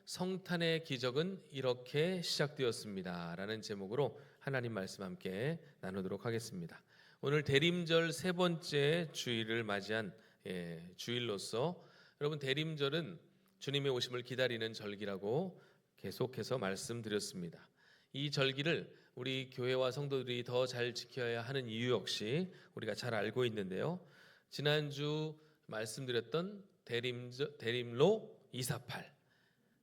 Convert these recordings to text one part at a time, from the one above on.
성탄의 기적은 이렇게 시작되었습니다 라는 제목으로 하나님 말씀 함께 나누도록 하겠습니다. 오늘 대림절 세 번째 주일을 맞이한 주일로서 여러분, 대림절은 주님의 오심을 기다리는 절기라고 계속해서 말씀드렸습니다. 이 절기를 우리 교회와 성도들이 더 잘 지켜야 하는 이유 역시 우리가 잘 알고 있는데요, 지난주 말씀드렸던 대림로 248,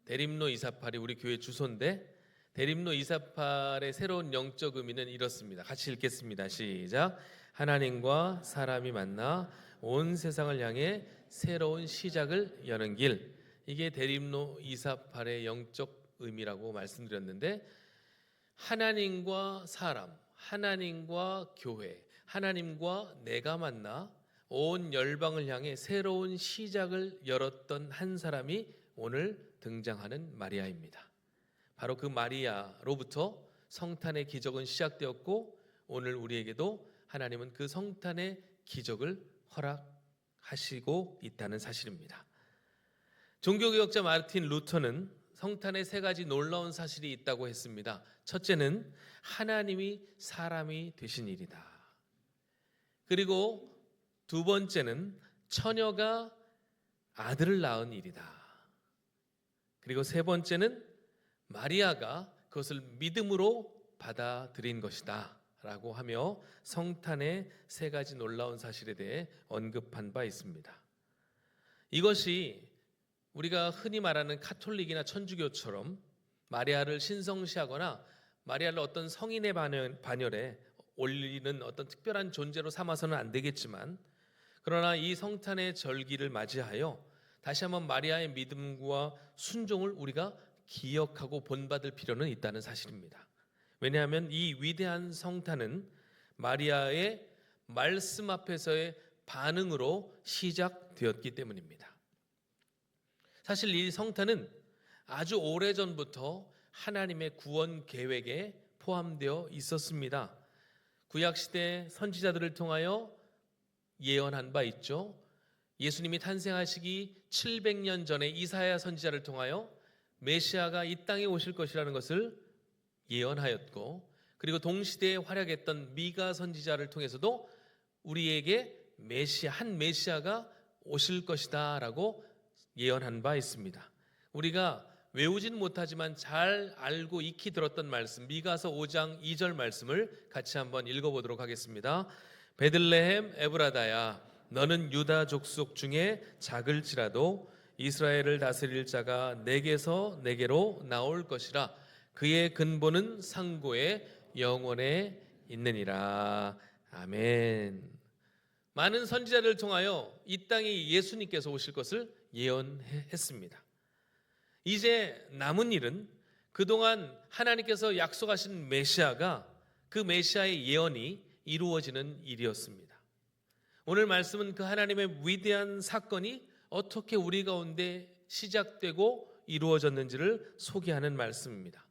대림로 248이 우리 교회 주소인데, 대림로 248의 새로운 영적 의미는 이렇습니다. 같이 읽겠습니다. 시작. 하나님과 사람이 만나 온 세상을 향해 새로운 시작을 여는 길. 이게 대림로 248의 영적 의미라고 말씀드렸는데, 하나님과 사람, 하나님과 교회, 하나님과 내가 만나 온 열방을 향해 새로운 시작을 열었던 한 사람이 오늘 등장하는 마리아입니다. 바로 그 마리아로부터 성탄의 기적은 시작되었고, 오늘 우리에게도 하나님은 그 성탄의 기적을 허락하시고 있다는 사실입니다. 종교개혁자 마르틴 루터는 성탄에 세 가지 놀라운 사실이 있다고 했습니다. 첫째는 하나님이 사람이 되신 일이다. 그리고 두 번째는 처녀가 아들을 낳은 일이다. 그리고 세 번째는 마리아가 그것을 믿음으로 받아들인 것이다 라고 하며 성탄의 세 가지 놀라운 사실에 대해 언급한 바 있습니다. 이것이 우리가 흔히 말하는 가톨릭이나 천주교처럼 마리아를 신성시하거나 마리아를 어떤 성인의 반열에 올리는 어떤 특별한 존재로 삼아서는 안 되겠지만, 그러나 이 성탄의 절기를 맞이하여 다시 한번 마리아의 믿음과 순종을 우리가 기억하고 본받을 필요는 있다는 사실입니다. 왜냐하면 이 위대한 성탄은 마리아의 말씀 앞에서의 반응으로 시작되었기 때문입니다. 사실 이 성탄은 아주 오래전부터 하나님의 구원 계획에 포함되어 있었습니다. 구약시대 선지자들을 통하여 예언한 바 있죠. 예수님이 탄생하시기 700년 전에 이사야 선지자를 통하여 메시아가 이 땅에 오실 것이라는 것을 예언하였고, 그리고 동시대에 활약했던 미가 선지자를 통해서도 우리에게 한 메시아가 오실 것이다 라고 예언한 바 있습니다. 우리가 외우진 못하지만 잘 알고 익히 들었던 말씀, 미가서 5장 2절 말씀을 같이 한번 읽어보도록 하겠습니다. 베들레헴 에브라다야, 너는 유다 족속 중에 작을지라도 이스라엘을 다스릴 자가 내게서 내게로 나올 것이라. 그의 근본은 상고의 영원에 있느니라. 아멘. 많은 선지자를 통하여 이 땅에 예수님께서 오실 것을 예언했습니다. 이제 남은 일은 그동안 하나님께서 약속하신 메시아가, 그 메시아의 예언이 이루어지는 일이었습니다. 오늘 말씀은 그 하나님의 위대한 사건이 어떻게 우리 가운데 시작되고 이루어졌는지를 소개하는 말씀입니다.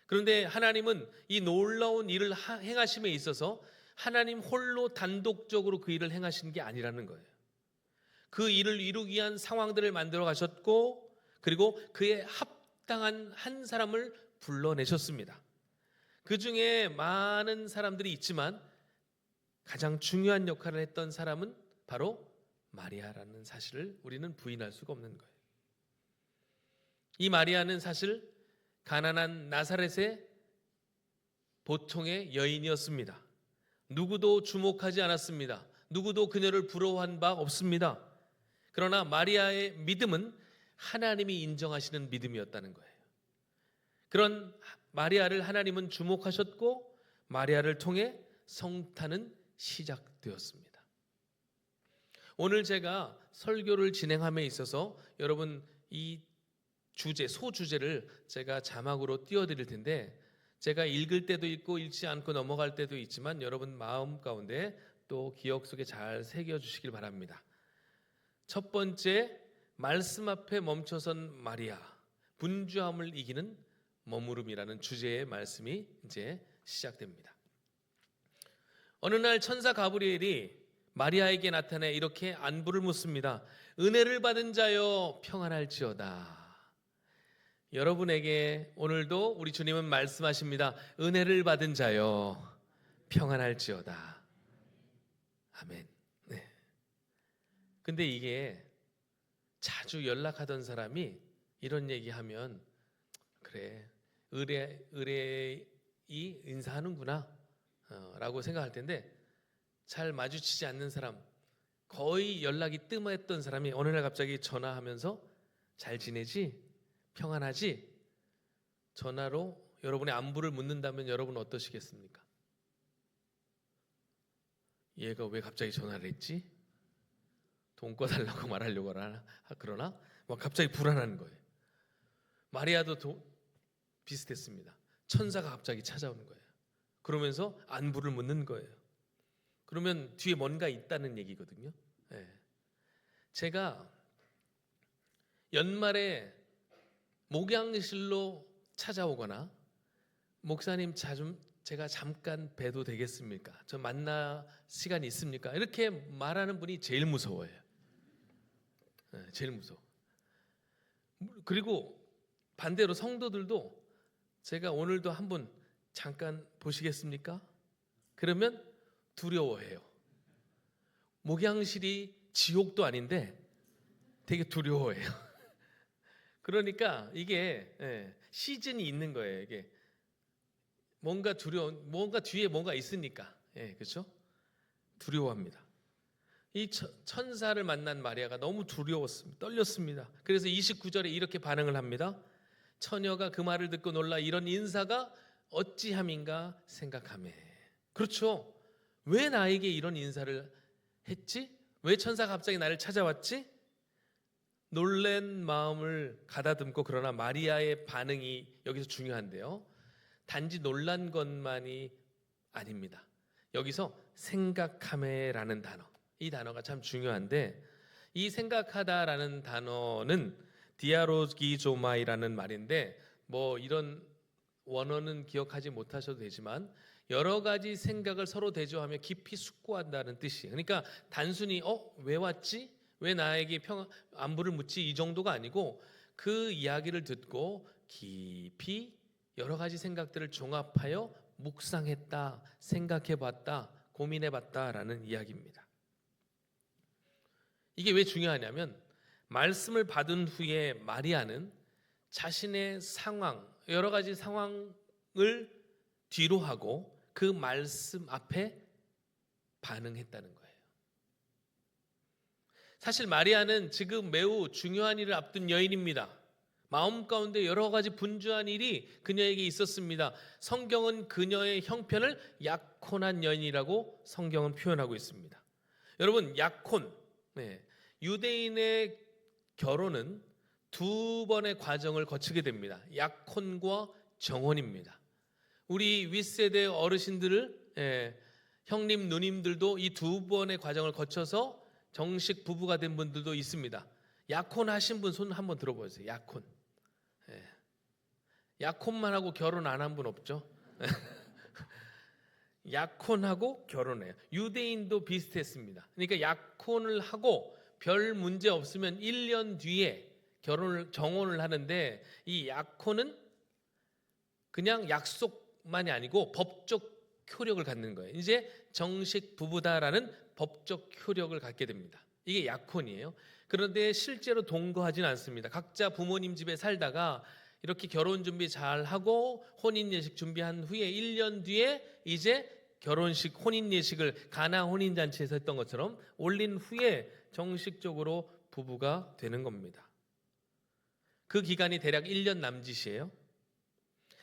그런데 하나님은 이 놀라운 일을 행하심에 있어서 하나님 홀로 단독적으로 그 일을 행하신 게 아니라는 거예요. 그 일을 이루기 위한 상황들을 만들어 가셨고, 그리고 그에 합당한 한 사람을 불러내셨습니다. 그 중에 많은 사람들이 있지만 가장 중요한 역할을 했던 사람은 바로 마리아라는 사실을 우리는 부인할 수가 없는 거예요. 이 마리아는 사실 가난한 나사렛의 보통의 여인이었습니다. 누구도 주목하지 않았습니다. 누구도 그녀를 부러워한 바 없습니다. 그러나 마리아의 믿음은 하나님이 인정하시는 믿음이었다는 거예요. 그런 마리아를 하나님은 주목하셨고, 마리아를 통해 성탄은 시작되었습니다. 오늘 제가 설교를 진행함에 있어서 여러분, 이 주제, 소주제를 제가 자막으로 띄워드릴 텐데, 제가 읽을 때도 있고 읽지 않고 넘어갈 때도 있지만 여러분 마음 가운데 또 기억 속에 잘 새겨주시길 바랍니다. 첫 번째, 말씀 앞에 멈춰선 마리아, 분주함을 이기는 머무름이라는 주제의 말씀이 이제 시작됩니다. 어느 날 천사 가브리엘이 마리아에게 나타내 이렇게 안부를 묻습니다. 은혜를 받은 자여 평안할지어다. 여러분에게 오늘도 우리 주님은 말씀하십니다. 은혜를 받은 자여 평안할지어다. 아멘. 네. 근데 이게 자주 연락하던 사람이 이런 얘기하면 그래 의뢰이 인사하는구나 라고 생각할 텐데, 잘 마주치지 않는 사람, 거의 연락이 뜸했던 사람이 어느 날 갑자기 전화하면서 잘 지내지? 평안하지? 전화로 여러분의 안부를 묻는다면 여러분 어떠시겠습니까? 얘가 왜 갑자기 전화를 했지? 돈 꺼달라고 말하려고 그러나 갑자기 불안한 거예요. 마리아도 비슷했습니다. 천사가 갑자기 찾아오는 거예요. 그러면서 안부를 묻는 거예요. 그러면 뒤에 뭔가 있다는 얘기거든요. 네. 제가 연말에 목양실로 찾아오거나 목사님 제가 잠깐 뵈도 되겠습니까? 저 만나 시간이 있습니까? 이렇게 말하는 분이 제일 무서워요. 네, 제일 무서워. 그리고 반대로 성도들도 제가 오늘도 한번 잠깐 보시겠습니까? 그러면 두려워해요. 목양실이 지옥도 아닌데 되게 두려워해요. 그러니까 이게 시즌이 있는 거예요. 이게 뭔가 뭔가 뒤에 뭔가 있으니까, 그렇죠? 두려워합니다. 이 천사를 만난 마리아가 너무 두려웠습니다. 떨렸습니다. 그래서 29절에 이렇게 반응을 합니다. 처녀가 그 말을 듣고 놀라 이런 인사가 어찌함인가 생각하매. 그렇죠? 왜 나에게 이런 인사를 했지? 왜 천사가 갑자기 나를 찾아왔지? 놀란 마음을 가다듬고, 그러나 마리아의 반응이 여기서 중요한데요. 단지 놀란 것만이 아닙니다. 여기서 생각하매라는 단어, 이 단어가 참 중요한데, 이 생각하다라는 단어는 디아로기조마이라는 말인데, 이런 원어는 기억하지 못하셔도 되지만 여러 가지 생각을 서로 대조하며 깊이 숙고한다는 뜻이에요. 그러니까 단순히 왜 왔지? 왜 나에게 안부를 묻지? 이 정도가 아니고 그 이야기를 듣고 깊이 여러 가지 생각들을 종합하여 묵상했다, 생각해봤다, 고민해봤다라는 이야기입니다. 이게 왜 중요하냐면 말씀을 받은 후에 마리아는 자신의 상황, 여러 가지 상황을 뒤로 하고 그 말씀 앞에 반응했다는 거예요. 사실 마리아는 지금 매우 중요한 일을 앞둔 여인입니다. 마음 가운데 여러 가지 분주한 일이 그녀에게 있었습니다. 성경은 그녀의 형편을 약혼한 여인이라고 성경은 표현하고 있습니다. 여러분, 약혼, 유대인의 결혼은 두 번의 과정을 거치게 됩니다. 약혼과 정혼입니다. 우리 윗세대 어르신들을, 형님, 누님들도 이 두 번의 과정을 거쳐서 정식 부부가 된 분들도 있습니다. 약혼하신 분 손 한번 들어보세요. 약혼. 약혼만 하고 결혼 안 한 분 없죠? 약혼하고 결혼해요. 유대인도 비슷했습니다. 그러니까 약혼을 하고 별 문제 없으면 1년 뒤에 정혼을 하는데, 이 약혼은 그냥 약속만이 아니고 법적 효력을 갖는 거예요. 이제 정식 부부다라는 법적 효력을 갖게 됩니다. 이게 약혼이에요. 그런데 실제로 동거하지는 않습니다. 각자 부모님 집에 살다가 이렇게 결혼 준비 잘 하고 혼인 예식 준비한 후에 1년 뒤에 이제 결혼식 혼인 예식을 가나 혼인 잔치에서 했던 것처럼 올린 후에 정식적으로 부부가 되는 겁니다. 그 기간이 대략 1년 남짓이에요.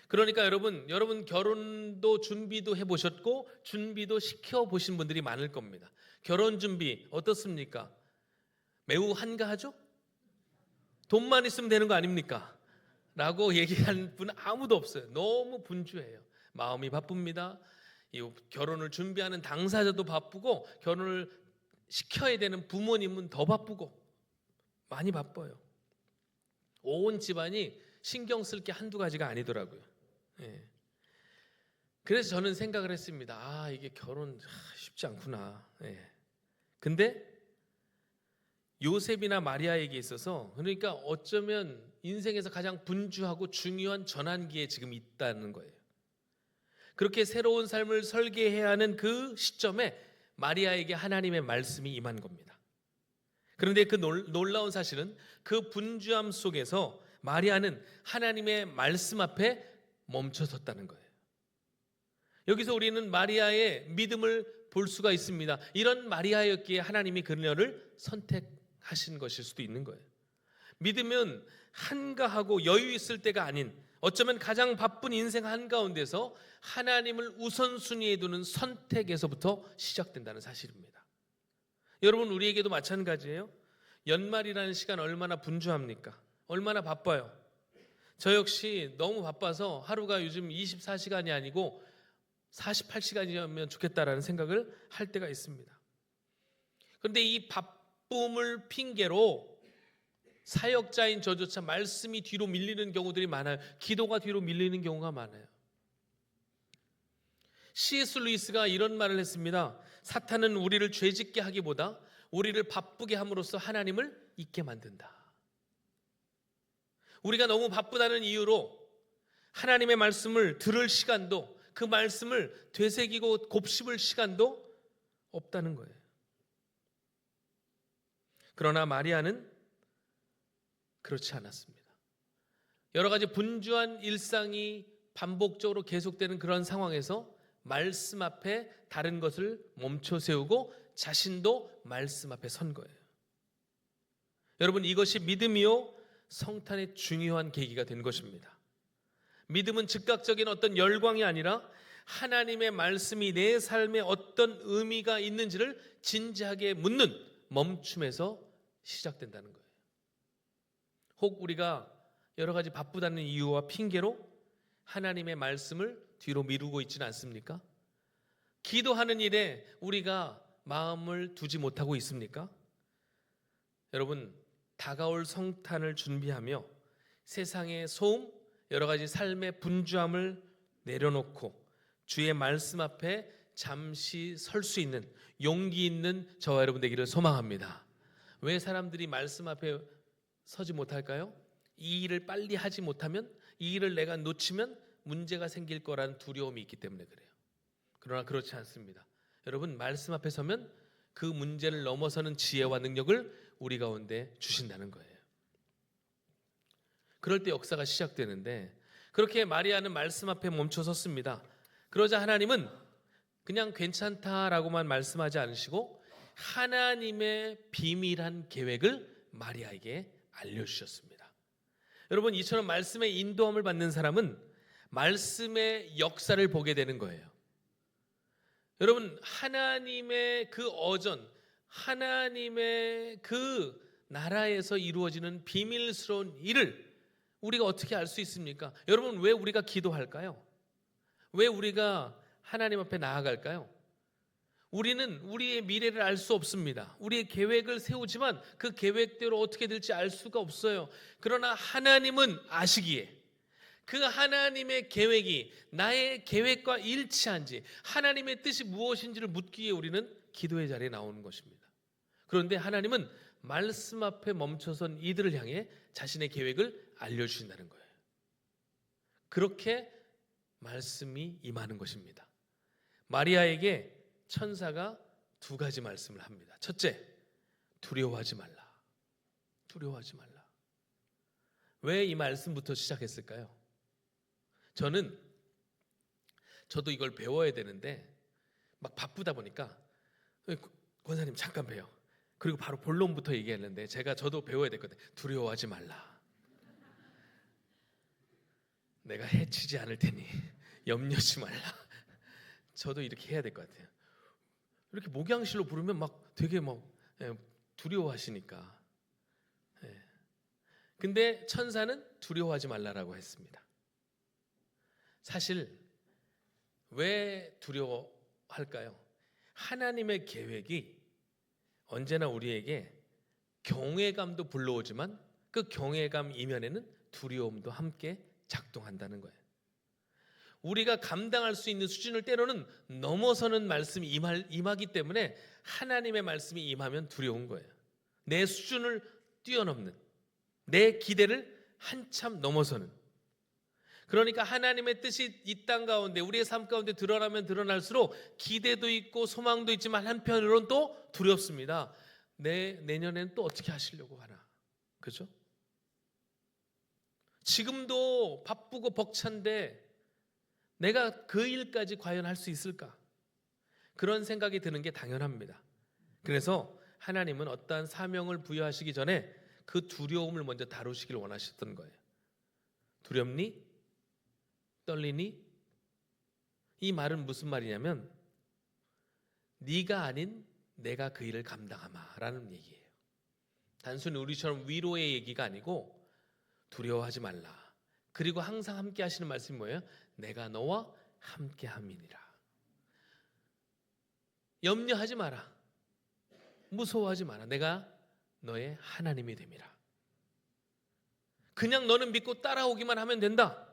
그러니까 여러분 결혼도 준비도 해보셨고 준비도 시켜보신 분들이 많을 겁니다. 결혼 준비 어떻습니까? 매우 한가하죠? 돈만 있으면 되는 거 아닙니까? 라고 얘기하는 분은 아무도 없어요. 너무 분주해요. 마음이 바쁩니다. 이 결혼을 준비하는 당사자도 바쁘고 결혼을 시켜야 되는 부모님은 더 바쁘고 많이 바빠요. 온 집안이 신경 쓸 게 한두 가지가 아니더라고요. 그래서 저는 생각을 했습니다. 이게 결혼 쉽지 않구나. 근데 요셉이나 마리아에게 있어서 그러니까 어쩌면 인생에서 가장 분주하고 중요한 전환기에 지금 있다는 거예요. 그렇게 새로운 삶을 설계해야 하는 그 시점에 마리아에게 하나님의 말씀이 임한 겁니다. 그런데 그 놀라운 사실은 그 분주함 속에서 마리아는 하나님의 말씀 앞에 멈춰섰다는 거예요. 여기서 우리는 마리아의 믿음을 볼 수가 있습니다. 이런 마리아였기에 하나님이 그녀를 선택하신 것일 수도 있는 거예요. 믿음은 한가하고 여유 있을 때가 아닌 어쩌면 가장 바쁜 인생 한가운데서 하나님을 우선순위에 두는 선택에서부터 시작된다는 사실입니다. 여러분, 우리에게도 마찬가지예요. 연말이라는 시간 얼마나 분주합니까? 얼마나 바빠요. 저 역시 너무 바빠서 하루가 요즘 24시간이 아니고 48시간이면 좋겠다라는 생각을 할 때가 있습니다. 그런데 이 바쁨을 핑계로 사역자인 저조차 말씀이 뒤로 밀리는 경우들이 많아요. 기도가 뒤로 밀리는 경우가 많아요. C.S. 루이스가 이런 말을 했습니다. 사탄은 우리를 죄짓게 하기보다 우리를 바쁘게 함으로써 하나님을 잊게 만든다. 우리가 너무 바쁘다는 이유로 하나님의 말씀을 들을 시간도, 그 말씀을 되새기고 곱씹을 시간도 없다는 거예요. 그러나 마리아는 그렇지 않았습니다. 여러 가지 분주한 일상이 반복적으로 계속되는 그런 상황에서 말씀 앞에 다른 것을 멈춰 세우고 자신도 말씀 앞에 선 거예요. 여러분, 이것이 믿음이요 성탄의 중요한 계기가 된 것입니다. 믿음은 즉각적인 어떤 열광이 아니라 하나님의 말씀이 내 삶에 어떤 의미가 있는지를 진지하게 묻는 멈춤에서 시작된다는 거예요. 혹 우리가 여러 가지 바쁘다는 이유와 핑계로 하나님의 말씀을 뒤로 미루고 있지는 않습니까? 기도하는 일에 우리가 마음을 두지 못하고 있습니까? 여러분, 다가올 성탄을 준비하며 세상의 소음, 여러 가지 삶의 분주함을 내려놓고 주의 말씀 앞에 잠시 설 수 있는 용기 있는 저와 여러분 되기를 소망합니다. 왜 사람들이 말씀 앞에 서지 못할까요? 이 일을 빨리 하지 못하면, 이 일을 내가 놓치면 문제가 생길 거라는 두려움이 있기 때문에 그래요. 그러나 그렇지 않습니다. 여러분, 말씀 앞에 서면 그 문제를 넘어서는 지혜와 능력을 우리 가운데 주신다는 거예요. 그럴 때 역사가 시작되는데, 그렇게 마리아는 말씀 앞에 멈춰 섰습니다. 그러자 하나님은 그냥 괜찮다라고만 말씀하지 않으시고 하나님의 비밀한 계획을 마리아에게 알려주셨습니다. 여러분, 이처럼 말씀의 인도함을 받는 사람은 말씀의 역사를 보게 되는 거예요. 여러분, 하나님의 그 어전, 하나님의 그 나라에서 이루어지는 비밀스러운 일을 우리가 어떻게 알 수 있습니까? 여러분, 왜 우리가 기도할까요? 왜 우리가 하나님 앞에 나아갈까요? 우리는 우리의 미래를 알 수 없습니다. 우리의 계획을 세우지만 그 계획대로 어떻게 될지 알 수가 없어요. 그러나 하나님은 아시기에 그 하나님의 계획이 나의 계획과 일치한지, 하나님의 뜻이 무엇인지를 묻기에 우리는 기도의 자리에 나오는 것입니다. 그런데 하나님은 말씀 앞에 멈춰선 이들을 향해 자신의 계획을 알려주신다는 거예요. 그렇게 말씀이 임하는 것입니다. 마리아에게 천사가 두 가지 말씀을 합니다. 첫째, 두려워하지 말라. 두려워하지 말라. 왜 이 말씀부터 시작했을까요? 저도 이걸 배워야 되는데 막 바쁘다 보니까 권사님 잠깐 봬요. 그리고 바로 본론부터 얘기했는데 저도 배워야 됐거든요. 두려워하지 말라. 내가 해치지 않을 테니 염려하지 말라. 저도 이렇게 해야 될 것 같아요. 이렇게 목양실로 부르면 막 되게 막 두려워하시니까. 근데 천사는 두려워하지 말라라고 했습니다. 사실 왜 두려워할까요? 하나님의 계획이 언제나 우리에게 경외감도 불러오지만 그 경외감 이면에는 두려움도 함께 작동한다는 거예요. 우리가 감당할 수 있는 수준을 때로는 넘어서는 말씀이 임하기 때문에 하나님의 말씀이 임하면 두려운 거예요. 내 수준을 뛰어넘는, 내 기대를 한참 넘어서는, 그러니까 하나님의 뜻이 이 땅 가운데, 우리의 삶 가운데 드러나면 드러날수록 기대도 있고 소망도 있지만 한편으로는 또 두렵습니다. 내년에는 또 어떻게 하시려고 하나, 그죠? 지금도 바쁘고 벅찬데 내가 그 일까지 과연 할 수 있을까? 그런 생각이 드는 게 당연합니다. 그래서 하나님은 어떠한 사명을 부여하시기 전에 그 두려움을 먼저 다루시길 원하셨던 거예요. 두렵니? 떨리니? 이 말은 무슨 말이냐면 네가 아닌 내가 그 일을 감당하마라는 얘기예요. 단순히 우리처럼 위로의 얘기가 아니고 두려워하지 말라. 그리고 항상 함께 하시는 말씀이 뭐예요? 내가 너와 함께 함이니라. 염려하지 마라. 무서워하지 마라. 내가 너의 하나님이 됨이라. 그냥 너는 믿고 따라오기만 하면 된다.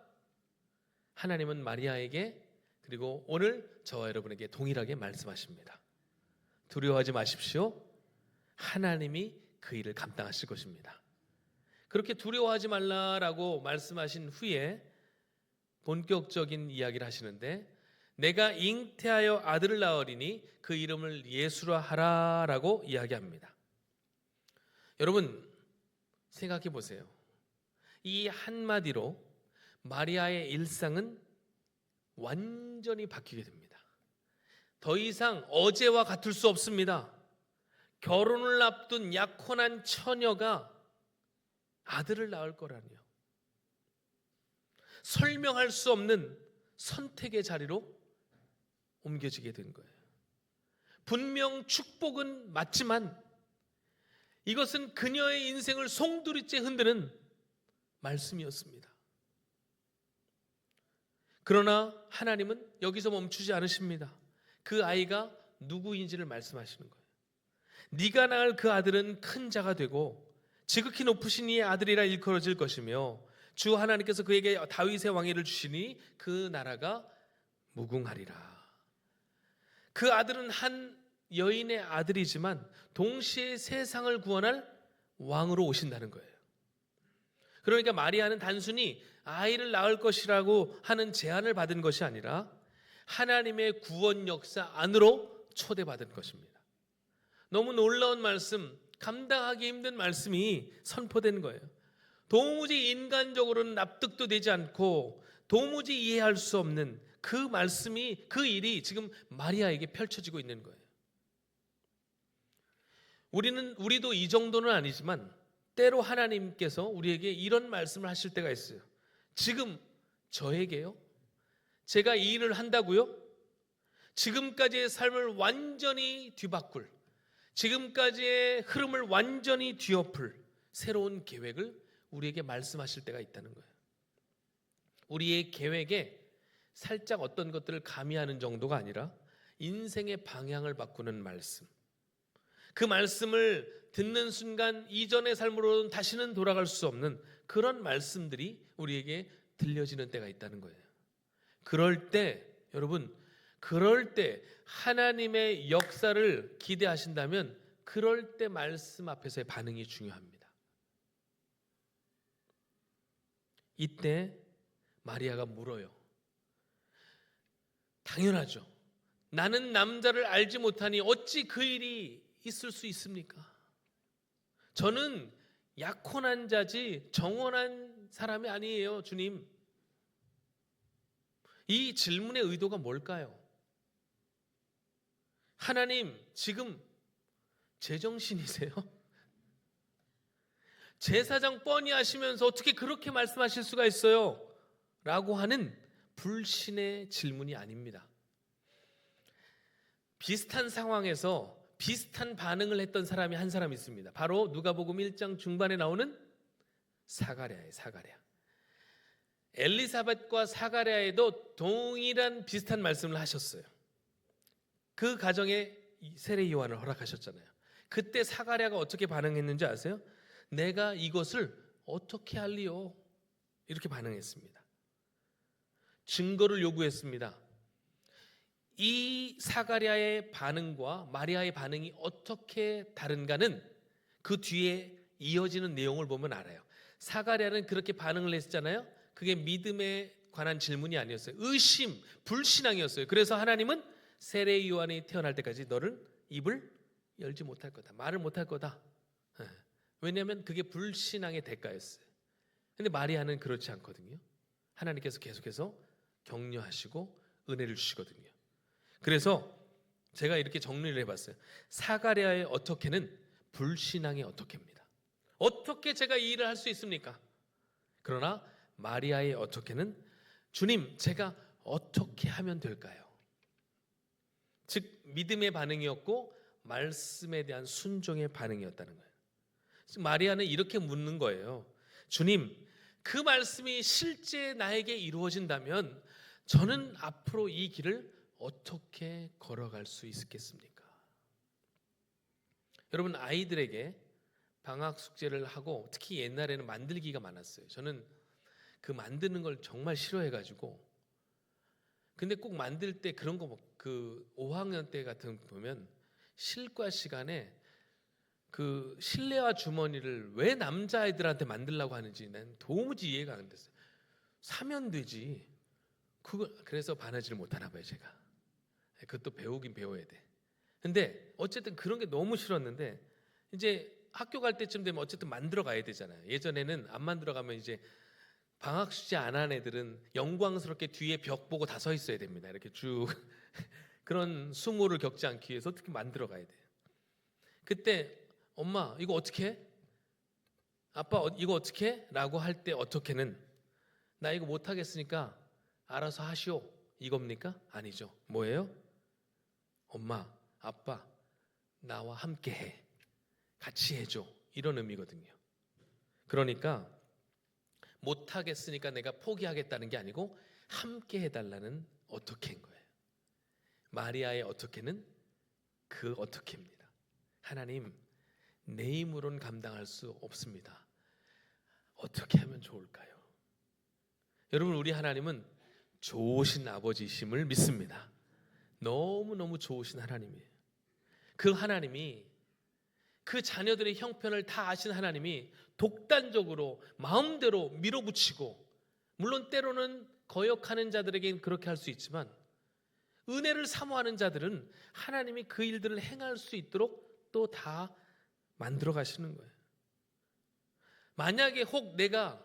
하나님은 마리아에게, 그리고 오늘 저와 여러분에게 동일하게 말씀하십니다. 두려워하지 마십시오. 하나님이 그 일을 감당하실 것입니다. 그렇게 두려워하지 말라라고 말씀하신 후에 본격적인 이야기를 하시는데, 내가 잉태하여 아들을 낳으리니 그 이름을 예수라 하라라고 이야기합니다. 여러분 생각해 보세요. 이 한마디로 마리아의 일상은 완전히 바뀌게 됩니다. 더 이상 어제와 같을 수 없습니다. 결혼을 앞둔 약혼한 처녀가 아들을 낳을 거라니요. 설명할 수 없는 선택의 자리로 옮겨지게 된 거예요. 분명 축복은 맞지만 이것은 그녀의 인생을 송두리째 흔드는 말씀이었습니다. 그러나 하나님은 여기서 멈추지 않으십니다. 그 아이가 누구인지를 말씀하시는 거예요. 네가 낳을 그 아들은 큰 자가 되고 지극히 높으신 이의 아들이라 일컬어질 것이며 주 하나님께서 그에게 다윗의 왕위를 주시니 그 나라가 무궁하리라. 그 아들은 한 여인의 아들이지만 동시에 세상을 구원할 왕으로 오신다는 거예요. 그러니까 마리아는 단순히 아이를 낳을 것이라고 하는 제안을 받은 것이 아니라 하나님의 구원 역사 안으로 초대받은 것입니다. 너무 놀라운 말씀, 감당하기 힘든 말씀이 선포된 거예요. 도무지 인간적으로는 납득도 되지 않고 도무지 이해할 수 없는 그 말씀이, 그 일이 지금 마리아에게 펼쳐지고 있는 거예요. 우리도 이 정도는 아니지만 때로 하나님께서 우리에게 이런 말씀을 하실 때가 있어요. 지금 저에게요? 제가 이 일을 한다고요? 지금까지의 삶을 완전히 뒤바꿀, 지금까지의 흐름을 완전히 뒤엎을 새로운 계획을 우리에게 말씀하실 때가 있다는 거예요. 우리의 계획에 살짝 어떤 것들을 가미하는 정도가 아니라 인생의 방향을 바꾸는 말씀. 그 말씀을 듣는 순간 이전의 삶으로는 다시는 돌아갈 수 없는 그런 말씀들이 우리에게 들려지는 때가 있다는 거예요. 그럴 때 여러분, 그럴 때 하나님의 역사를 기대하신다면 그럴 때 말씀 앞에서의 반응이 중요합니다. 이때 마리아가 물어요. 당연하죠. 나는 남자를 알지 못하니 어찌 그 일이 있을 수 있습니까? 저는 약혼한 자지 정혼한 사람이 아니에요, 주님. 이 질문의 의도가 뭘까요? 하나님, 지금 제정신이세요? 제사장 뻔히 하시면서 어떻게 그렇게 말씀하실 수가 있어요? 라고 하는 불신의 질문이 아닙니다. 비슷한 상황에서 비슷한 반응을 했던 사람이 한 사람 있습니다. 바로 누가복음 1장 중반에 나오는 사가랴예요. 사가랴. 엘리사벳과 사가랴에도 동일한 비슷한 말씀을 하셨어요. 그 가정에 세례 요한을 허락하셨잖아요. 그때 사가랴가 어떻게 반응했는지 아세요? 내가 이것을 어떻게 할리요? 이렇게 반응했습니다. 증거를 요구했습니다. 이 사가랴의 반응과 마리아의 반응이 어떻게 다른가는 그 뒤에 이어지는 내용을 보면 알아요. 사가랴는 그렇게 반응을 했잖아요. 그게 믿음에 관한 질문이 아니었어요. 의심, 불신앙이었어요. 그래서 하나님은 세례 요한이 태어날 때까지 너를 입을 열지 못할 거다. 말을 못할 거다. 왜냐하면 그게 불신앙의 대가였어요. 근데 마리아는 그렇지 않거든요. 하나님께서 계속해서 격려하시고 은혜를 주시거든요. 그래서 제가 이렇게 정리를 해봤어요. 사가랴의 어떻게는 불신앙의 어떻게입니다. 어떻게 제가 이 일을 할 수 있습니까? 그러나 마리아의 어떻게는 주님, 제가 어떻게 하면 될까요? 즉 믿음의 반응이었고 말씀에 대한 순종의 반응이었다는 거예요. 마리아는 이렇게 묻는 거예요. 주님, 그 말씀이 실제 나에게 이루어진다면 저는 앞으로 이 길을 어떻게 걸어갈 수 있겠습니까? 여러분, 아이들에게 방학 숙제를 하고 특히 옛날에는 만들기가 많았어요. 저는 그 만드는 걸 정말 싫어해가지고, 근데 꼭 만들 때 그런 거 그 5학년 때 같은 거 보면 실과 시간에 그 실내화 주머니를 왜 남자아이들한테 만들라고 하는지 난 도무지 이해가 안 됐어요. 사면 되지. 그래서 반하지를 못하나 봐요, 제가. 그것도 배우긴 배워야 돼. 근데 어쨌든 그런 게 너무 싫었는데 이제 학교 갈 때쯤 되면 어쨌든 만들어 가야 되잖아요. 예전에는 안 만들어 가면 이제 방학 숙제 안 한 애들은 영광스럽게 뒤에 벽 보고 다 서 있어야 됩니다. 이렇게 쭉 그런 수모를 겪지 않기 위해서 어떻게 만들어 가야 돼요. 그때 엄마 이거 어떻게 해? 아빠 이거 어떻게 해? 라고 할 때 어떻게는 나 이거 못하겠으니까 알아서 하시오 이겁니까? 아니죠. 뭐예요? 엄마 아빠 나와 함께 해, 같이 해줘, 이런 의미거든요. 그러니까 못하겠으니까 내가 포기하겠다는 게 아니고 함께 해달라는 어떻게인 거예요. 마리아의 어떻게는 그 어떻게입니다. 하나님, 내 힘으로는 감당할 수 없습니다. 어떻게 하면 좋을까요? 여러분, 우리 하나님은 좋으신 아버지이심을 믿습니다. 너무너무 좋으신 하나님이에요. 그 하나님이, 그 자녀들의 형편을 다 아신 하나님이 독단적으로 마음대로 밀어붙이고, 물론 때로는 거역하는 자들에게는 그렇게 할 수 있지만 은혜를 사모하는 자들은 하나님이 그 일들을 행할 수 있도록 또 다 만들어 가시는 거예요. 만약에 혹 내가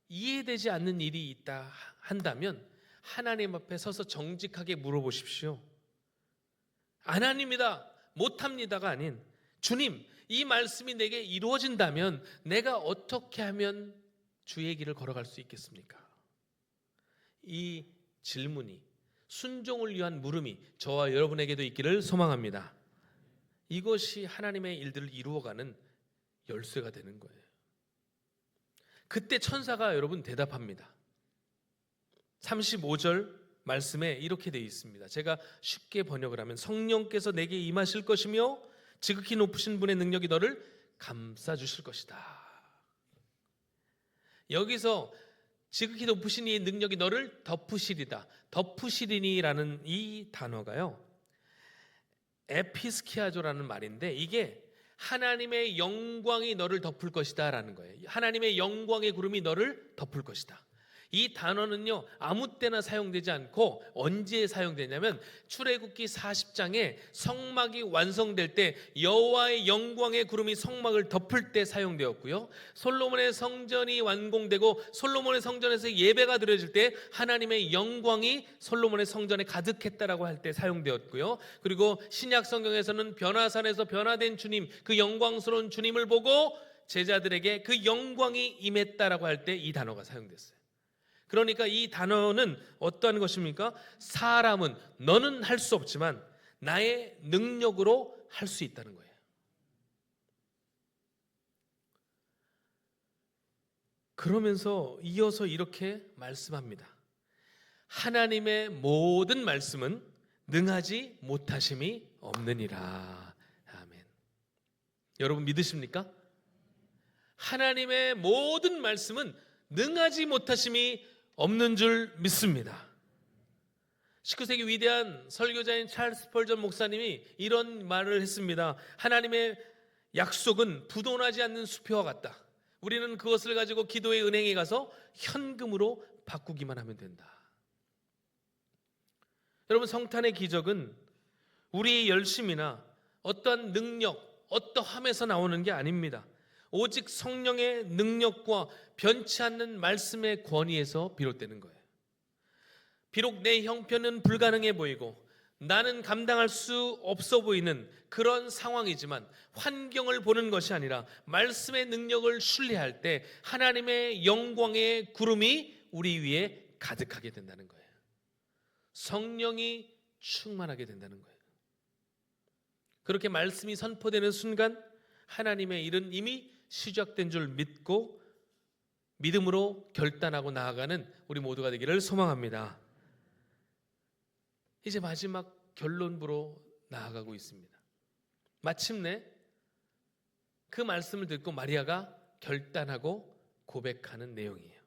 이해되지 않는 일이 있다 한다면 하나님 앞에 서서 정직하게 물어보십시오. 안 합니다, 못합니다가 아닌 주님, 이 말씀이 내게 이루어진다면 내가 어떻게 하면 주의 길을 걸어갈 수 있겠습니까? 이 질문이, 순종을 위한 물음이 저와 여러분에게도 있기를 소망합니다. 이것이 하나님의 일들을 이루어가는 열쇠가 되는 거예요. 그때 천사가 여러분 대답합니다. 35절 말씀에 이렇게 되어 있습니다. 제가 쉽게 번역을 하면 성령께서 내게 임하실 것이며 지극히 높으신 분의 능력이 너를 감싸주실 것이다. 여기서 지극히 높으신 이 능력이 너를 덮으시리다, 덮으시리니라는 이 단어가요, 에피스키아조라는 말인데 이게 하나님의 영광이 너를 덮을 것이다 라는 거예요. 하나님의 영광의 구름이 너를 덮을 것이다. 이 단어는요 아무 때나 사용되지 않고 언제 사용되냐면 출애굽기 40장에 성막이 완성될 때 여호와의 영광의 구름이 성막을 덮을 때 사용되었고요, 솔로몬의 성전이 완공되고 솔로몬의 성전에서 예배가 드려질 때 하나님의 영광이 솔로몬의 성전에 가득했다라고 할 때 사용되었고요, 그리고 신약 성경에서는 변화산에서 변화된 주님, 그 영광스러운 주님을 보고 제자들에게 그 영광이 임했다라고 할 때 이 단어가 사용됐어요. 그러니까 이 단어는 어떠한 것입니까? 사람은 너는 할 수 없지만 나의 능력으로 할 수 있다는 거예요. 그러면서 이어서 이렇게 말씀합니다. 하나님의 모든 말씀은 능하지 못하심이 없느니라. 아멘. 여러분 믿으십니까? 하나님의 모든 말씀은 능하지 못하심이 없는 줄 믿습니다. 19세기 위대한 설교자인 찰스 스펄전 목사님이 이런 말을 했습니다. 하나님의 약속은 부도나지 않는 수표와 같다. 우리는 그것을 가지고 기도의 은행에 가서 현금으로 바꾸기만 하면 된다. 여러분, 성탄의 기적은 우리의 열심이나 어떠한 능력, 어떠함에서 나오는 게 아닙니다. 오직 성령의 능력과 변치 않는 말씀의 권위에서 비롯되는 거예요. 비록 내 형편은 불가능해 보이고 나는 감당할 수 없어 보이는 그런 상황이지만 환경을 보는 것이 아니라 말씀의 능력을 신뢰할 때 하나님의 영광의 구름이 우리 위에 가득하게 된다는 거예요. 성령이 충만하게 된다는 거예요. 그렇게 말씀이 선포되는 순간 하나님의 일은 이미 시작된 줄 믿고 믿음으로 결단하고 나아가는 우리 모두가 되기를 소망합니다. 이제 마지막 결론부로 나아가고 있습니다. 마침내 그 말씀을 듣고 마리아가 결단하고 고백하는 내용이에요.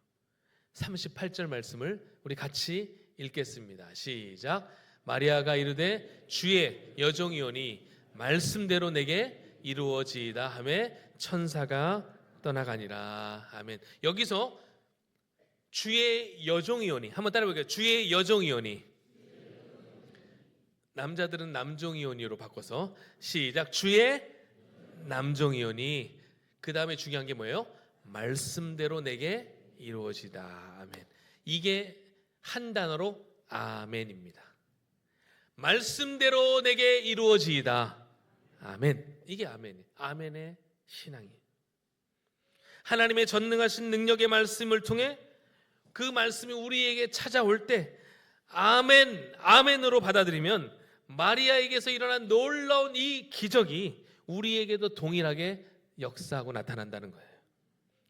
38절 말씀을 우리 같이 읽겠습니다. 시작. 마리아가 이르되 주의 여종이오니 말씀대로 내게 이루어지이다 하매 천사가 떠나가니라. 아멘. 여기서 주의 여종이오니 한번 따라해볼게요. 주의 여종이오니. 남자들은 남종이오니로 바꿔서 시작. 주의 남종이오니. 그 다음에 중요한 게 뭐예요? 말씀대로 내게 이루어지다. 아멘. 이게 한 단어로 아멘입니다. 말씀대로 내게 이루어지이다. 아멘. 이게 아멘이에요. 아멘의 신앙이에요. 하나님의 전능하신 능력의 말씀을 통해 그 말씀이 우리에게 찾아올 때 아멘, 아멘으로 받아들이면 마리아에게서 일어난 놀라운 이 기적이 우리에게도 동일하게 역사하고 나타난다는 거예요.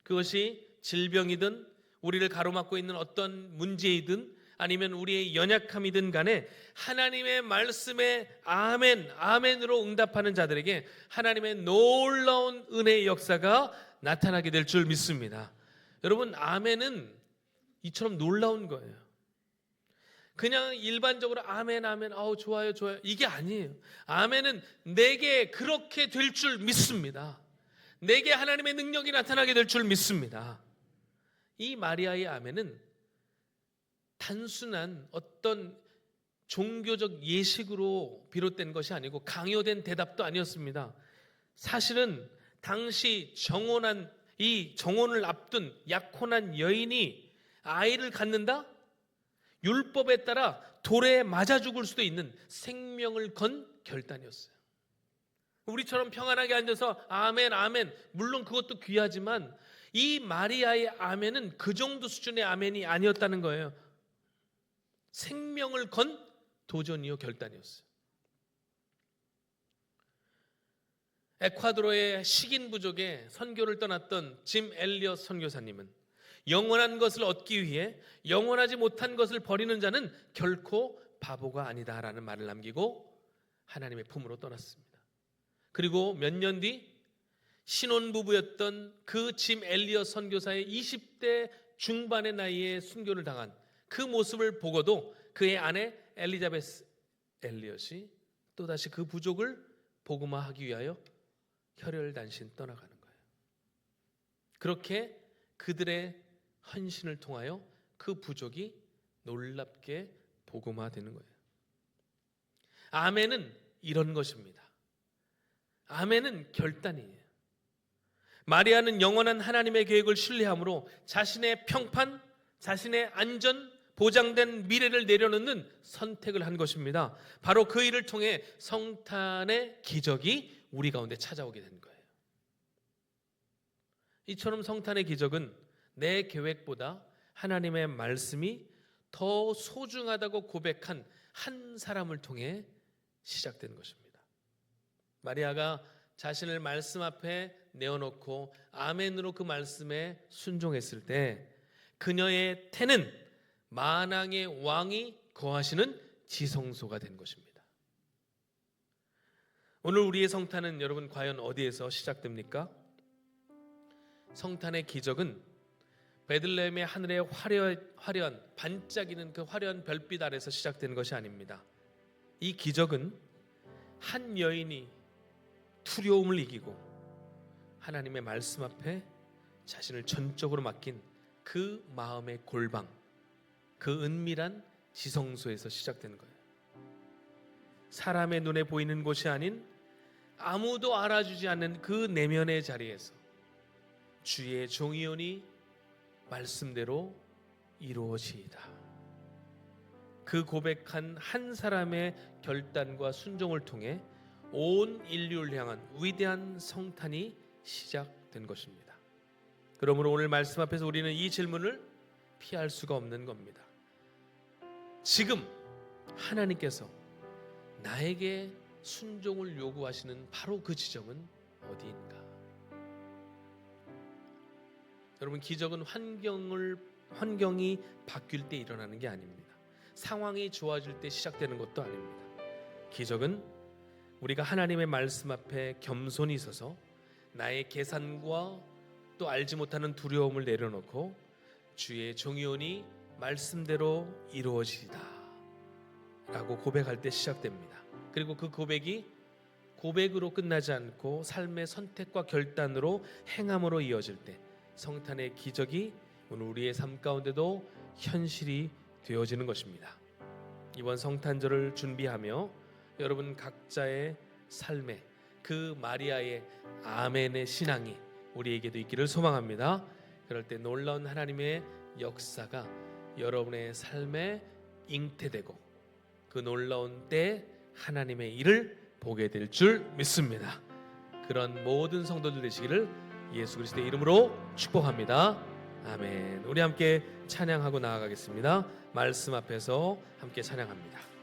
그것이 질병이든 우리를 가로막고 있는 어떤 문제이든 아니면 우리의 연약함이든 간에 하나님의 말씀에 아멘, 아멘으로 응답하는 자들에게 하나님의 놀라운 은혜의 역사가 나타나게 될 줄 믿습니다. 여러분, 아멘은 이처럼 놀라운 거예요. 그냥 일반적으로 아멘, 아멘, 아우 좋아요, 좋아요, 이게 아니에요. 아멘은 내게 그렇게 될 줄 믿습니다. 내게 하나님의 능력이 나타나게 될 줄 믿습니다. 이 마리아의 아멘은 단순한 어떤 종교적 예식으로 비롯된 것이 아니고 강요된 대답도 아니었습니다. 사실은 당시 정혼을 앞둔 약혼한 여인이 아이를 갖는다? 율법에 따라 돌에 맞아 죽을 수도 있는 생명을 건 결단이었어요. 우리처럼 평안하게 앉아서 아멘, 아멘, 물론 그것도 귀하지만 이 마리아의 아멘은 그 정도 수준의 아멘이 아니었다는 거예요. 생명을 건 도전이요, 결단이었어요. 에콰도르의 식인 부족에 선교를 떠났던 짐 엘리엇 선교사님은 영원한 것을 얻기 위해 영원하지 못한 것을 버리는 자는 결코 바보가 아니다라는 말을 남기고 하나님의 품으로 떠났습니다. 그리고 몇 년 뒤 신혼부부였던 그 짐 엘리엇 선교사의 20대 중반의 나이에 순교를 당한 그 모습을 보고도 그의 아내 엘리자베스 엘리엇이 또다시 그 부족을 복음화하기 위하여 혈혈단신 떠나가는 거예요. 그렇게 그들의 헌신을 통하여 그 부족이 놀랍게 복음화되는 거예요. 아멘은 이런 것입니다. 아멘은 결단이에요. 마리아는 영원한 하나님의 계획을 신뢰함으로 자신의 평판, 자신의 안전, 보장된 미래를 내려놓는 선택을 한 것입니다. 바로 그 일을 통해 성탄의 기적이 우리 가운데 찾아오게 된 거예요. 이처럼 성탄의 기적은 내 계획보다 하나님의 말씀이 더 소중하다고 고백한 한 사람을 통해 시작된 것입니다. 마리아가 자신을 말씀 앞에 내어놓고 아멘으로 그 말씀에 순종했을 때 그녀의 태는 만왕의 왕이 거하시는 지성소가 된 것입니다. 오늘 우리의 성탄은 여러분 과연 어디에서 시작됩니까? 성탄의 기적은 베들레헴의 하늘의 화려한 반짝이는 그 화려한 별빛 아래서 시작된 것이 아닙니다. 이 기적은 한 여인이 두려움을 이기고 하나님의 말씀 앞에 자신을 전적으로 맡긴 그 마음의 골방, 그 은밀한 지성소에서 시작되는 거예요. 사람의 눈에 보이는 곳이 아닌 아무도 알아주지 않는 그 내면의 자리에서 주의 종이오니 말씀대로 이루어지이다. 그 고백한 한 사람의 결단과 순종을 통해 온 인류를 향한 위대한 성탄이 시작된 것입니다. 그러므로 오늘 말씀 앞에서 우리는 이 질문을 피할 수가 없는 겁니다. 지금 하나님께서 나에게 순종을 요구하시는 바로 그 지점은 어디인가? 여러분, 기적은 환경이 바뀔 때 일어나는 게 아닙니다. 상황이 좋아질 때 시작되는 것도 아닙니다. 기적은 우리가 하나님의 말씀 앞에 겸손히 있어서 나의 계산과 또 알지 못하는 두려움을 내려놓고 주의 종이오니 말씀대로 이루어지리다 라고 고백할 때 시작됩니다. 그리고 그 고백이 고백으로 끝나지 않고 삶의 선택과 결단으로 행함으로 이어질 때 성탄의 기적이 오늘 우리의 삶 가운데도 현실이 되어지는 것입니다. 이번 성탄절을 준비하며 여러분 각자의 삶에 그 마리아의 아멘의 신앙이 우리에게도 있기를 소망합니다. 그럴 때 놀라운 하나님의 역사가 여러분의 삶에 잉태되고 그 놀라운 때 하나님의 일을 보게 될 줄 믿습니다. 그런 모든 성도들 되시기를 예수 그리스도의 이름으로 축복합니다. 아멘. 우리 함께 찬양하고 나아가겠습니다. 말씀 앞에서 함께 찬양합니다.